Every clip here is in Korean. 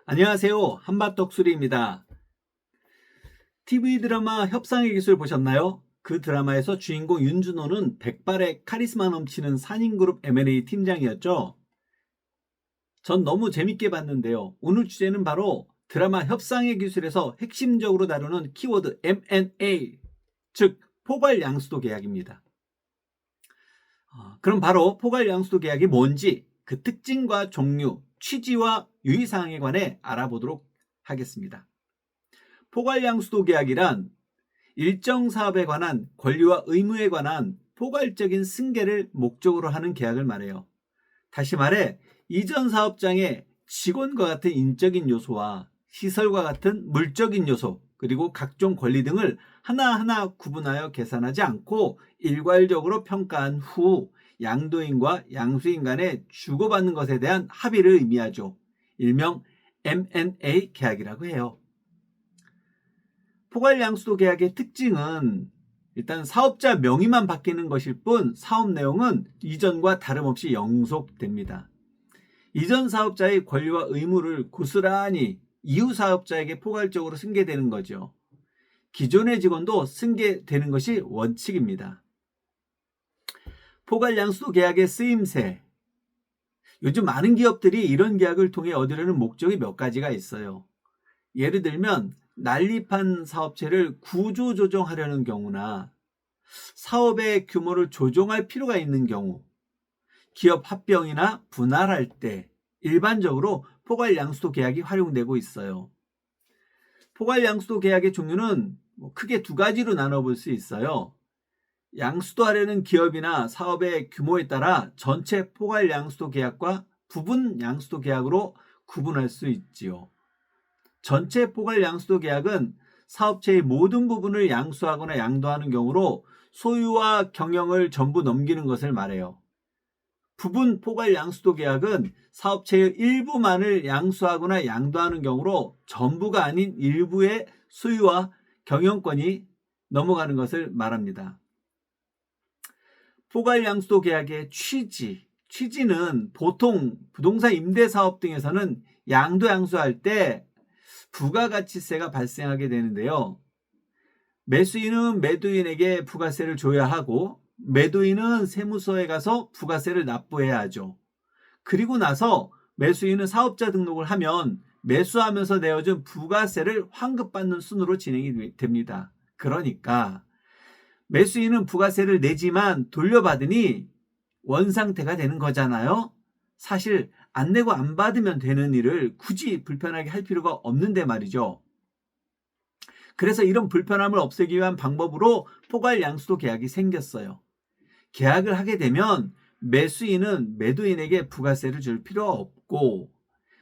안녕하세요. 한밭독수리입니다. TV 드라마 협상의 기술 보셨나요? 그 드라마에서 주인공 윤준호는 백발의 카리스마 넘치는 산인그룹 M&A 팀장이었죠. 전 너무 재밌게 봤는데요. 오늘 주제는 바로 드라마 협상의 기술에서 핵심적으로 다루는 키워드 M&A, 즉 포괄 양수도 계약입니다. 그럼 바로 포괄 양수도 계약이 뭔지, 그 특징과 종류, 취지와 유의사항에 관해 알아보도록 하겠습니다. 포괄양수도 계약이란 일정 사업에 관한 권리와 의무에 관한 포괄적인 승계를 목적으로 하는 계약을 말해요. 다시 말해 이전 사업장의 직원과 같은 인적인 요소와 시설과 같은 물적인 요소, 그리고 각종 권리 등을 하나하나 구분하여 계산하지 않고 일괄적으로 평가한 후 양도인과 양수인 간에 주고받는 것에 대한 합의를 의미하죠. 일명 M&A 계약이라고 해요. 포괄양수도 계약의 특징은 일단 사업자 명의만 바뀌는 것일 뿐 사업 내용은 이전과 다름없이 영속됩니다. 이전 사업자의 권리와 의무를 고스란히 이후 사업자에게 포괄적으로 승계되는 거죠. 기존의 직원도 승계되는 것이 원칙입니다. 포괄양수도 계약의 쓰임새. 요즘 많은 기업들이 이런 계약을 통해 얻으려는 목적이 몇 가지가 있어요. 예를 들면 난립한 사업체를 구조조정하려는 경우나 사업의 규모를 조정할 필요가 있는 경우, 기업 합병이나 분할할 때 일반적으로 포괄양수도 계약이 활용되고 있어요. 포괄양수도 계약의 종류는 크게 두 가지로 나눠볼 수 있어요. 양수도하려는 기업이나 사업의 규모에 따라 전체 포괄양수도 계약과 부분 양수도 계약으로 구분할 수 있지요. 전체 포괄 양수도 계약은 사업체의 모든 부분을 양수하거나 양도하는 경우로 소유와 경영을 전부 넘기는 것을 말해요. 부분 포괄 양수도 계약은 사업체의 일부만을 양수하거나 양도하는 경우로 전부가 아닌 일부의 소유와 경영권이 넘어가는 것을 말합니다. 포괄 양수도 계약의 취지는 보통 부동산 임대사업 등에서는 양도 양수할 때 부가가치세가 발생하게 되는데요. 매수인은 매도인에게 부가세를 줘야 하고 매도인은 세무서에 가서 부가세를 납부해야 하죠. 그리고 나서 매수인은 사업자 등록을 하면 매수하면서 내어준 부가세를 환급받는 순으로 진행이 됩니다. 그러니까 매수인은 부가세를 내지만 돌려받으니 원상태가 되는 거잖아요. 사실 안 내고 안 받으면 되는 일을 굳이 불편하게 할 필요가 없는데 말이죠. 그래서 이런 불편함을 없애기 위한 방법으로 포괄 양수도 계약이 생겼어요. 계약을 하게 되면 매수인은 매도인에게 부가세를 줄 필요 없고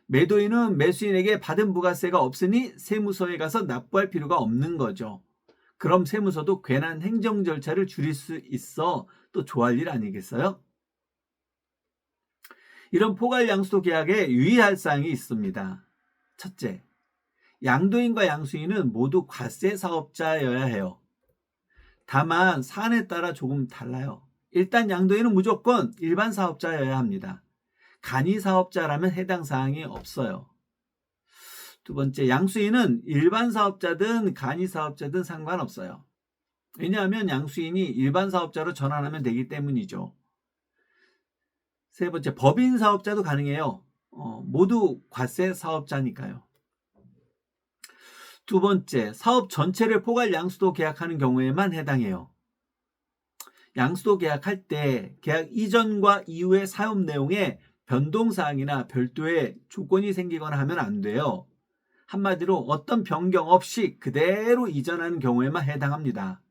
매도인은 매수인에게 받은 부가세가 없으니 세무서에 가서 납부할 필요가 없는 거죠. 그럼 세무서도 괜한 행정 절차를 줄일 수 있어 또 좋아할 일 아니겠어요? 이런 포괄 양수도 계약에 유의할 사항이 있습니다. 첫째, 양도인과 양수인은 모두 과세 사업자여야 해요. 다만 사안에 따라 조금 달라요. 일단 양도인은 무조건 일반 사업자여야 합니다. 간이 사업자라면 해당 사항이 없어요. 두 번째, 양수인은 일반 사업자든 간이 사업자든 상관없어요. 왜냐하면 양수인이 일반 사업자로 전환하면 되기 때문이죠. 세 번째, 법인 사업자도 가능해요. 모두 과세 사업자니까요. 두 번째, 사업 전체를 포괄 양수도 계약하는 경우에만 해당해요. 양수도 계약할 때 계약 이전과 이후의 사업 내용에 변동사항이나 별도의 조건이 생기거나 하면 안 돼요. 한마디로 어떤 변경 없이 그대로 이전하는 경우에만 해당합니다.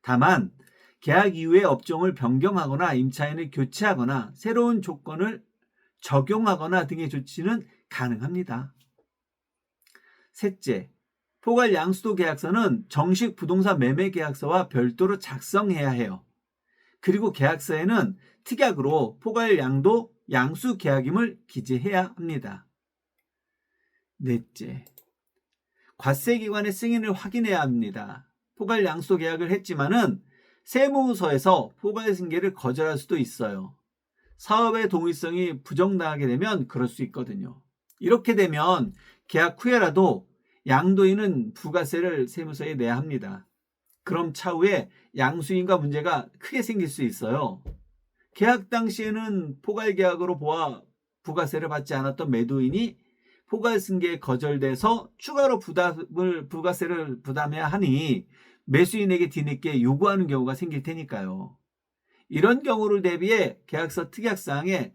다만 계약 이후에 업종을 변경하거나 임차인을 교체하거나 새로운 조건을 적용하거나 등의 조치는 가능합니다. 셋째, 포괄 양수도 계약서는 정식 부동산 매매 계약서와 별도로 작성해야 해요. 그리고 계약서에는 특약으로 포괄 양도 양수 계약임을 기재해야 합니다. 넷째, 과세기관의 승인을 확인해야 합니다. 포괄 양수도 계약을 했지만은 세무서에서 포괄 승계를 거절할 수도 있어요. 사업의 동의성이 부정당하게 되면 그럴 수 있거든요. 이렇게 되면 계약 후에라도 양도인은 부가세를 세무서에 내야 합니다. 그럼 차후에 양수인과 문제가 크게 생길 수 있어요. 계약 당시에는 포괄 계약으로 보아 부가세를 받지 않았던 매도인이 포괄 승계에 거절돼서 추가로 부가세를 부담해야 하니 매수인에게 뒤늦게 요구하는 경우가 생길 테니까요. 이런 경우를 대비해 계약서 특약사항에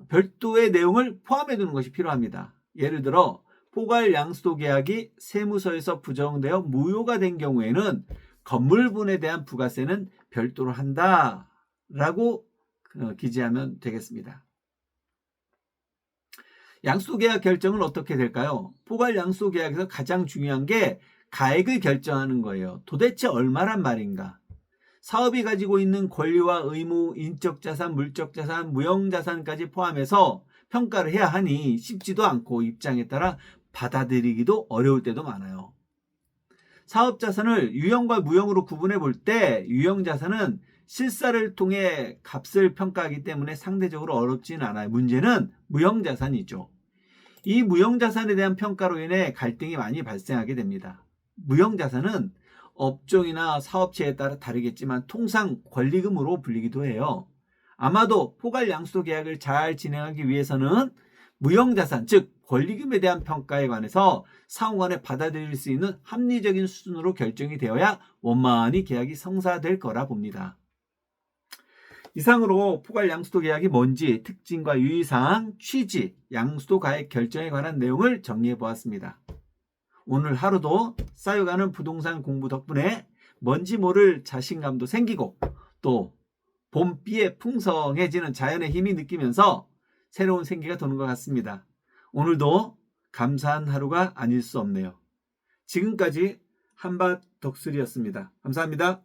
별도의 내용을 포함해 두는 것이 필요합니다. 예를 들어 포괄 양수도 계약이 세무서에서 부정되어 무효가 된 경우에는 건물분에 대한 부가세는 별도로 한다라고 기재하면 되겠습니다. 양수도 계약 결정은 어떻게 될까요? 포괄 양수도 계약에서 가장 중요한 게 가액을 결정하는 거예요. 도대체 얼마란 말인가? 사업이 가지고 있는 권리와 의무, 인적 자산, 물적 자산, 무형 자산까지 포함해서 평가를 해야 하니 쉽지도 않고 입장에 따라 받아들이기도 어려울 때도 많아요. 사업 자산을 유형과 무형으로 구분해 볼 때 유형 자산은 실사를 통해 값을 평가하기 때문에 상대적으로 어렵지는 않아요. 문제는 무형 자산이죠. 이 무형 자산에 대한 평가로 인해 갈등이 많이 발생하게 됩니다. 무형 자산은 업종이나 사업체에 따라 다르겠지만 통상 권리금으로 불리기도 해요. 아마도 포괄 양수도 계약을 잘 진행하기 위해서는 무형 자산, 즉 권리금에 대한 평가에 관해서 상호간에 받아들일 수 있는 합리적인 수준으로 결정이 되어야 원만히 계약이 성사될 거라 봅니다. 이상으로 포괄 양수도 계약이 뭔지, 특징과 유의사항, 취지, 양수도 가액 결정에 관한 내용을 정리해 보았습니다. 오늘 하루도 쌓여가는 부동산 공부 덕분에 뭔지 모를 자신감도 생기고 또 봄비에 풍성해지는 자연의 힘이 느끼면서 새로운 생기가 도는 것 같습니다. 오늘도 감사한 하루가 아닐 수 없네요. 지금까지 한밭 덕술이었습니다. 감사합니다.